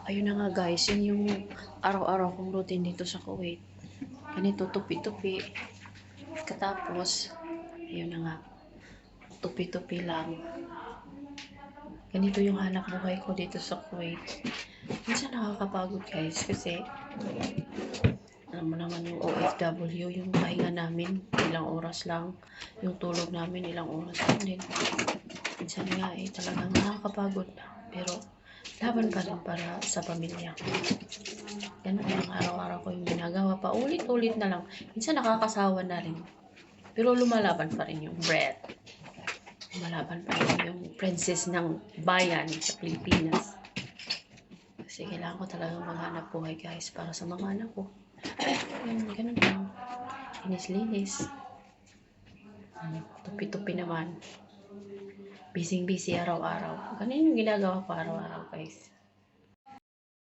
Ayun na nga guys, yun yung araw-araw kong routine dito sa Kuwait. Ganito, tupi-tupi. Katapos, ayun na nga, tupi-tupi lang. Ganito yung hanap buhay ko dito sa Kuwait. Minsan nakakapagod guys kasi alam mo naman yung OFW, yung pahinga namin, ilang oras lang. Yung tulog namin, ilang oras lang din. Minsan nga talagang nakakapagod na. Pero laban pa rin para sa pamilya. Ganun lang araw-araw ko yung ginagawa pa. Ulit-ulit na lang. Minsan nakakasawa na rin. Pero lumalaban pa rin yung bread. Lumalaban pa rin yung princess ng bayan sa Pilipinas. Kasi kailangan ko talaga maghanap buhay guys para sa mga anak ko. Ganun lang. Linis-linis. Tupi-tupi naman. Busy-busy araw-araw. Ganun yung ginagawa ko araw-araw guys.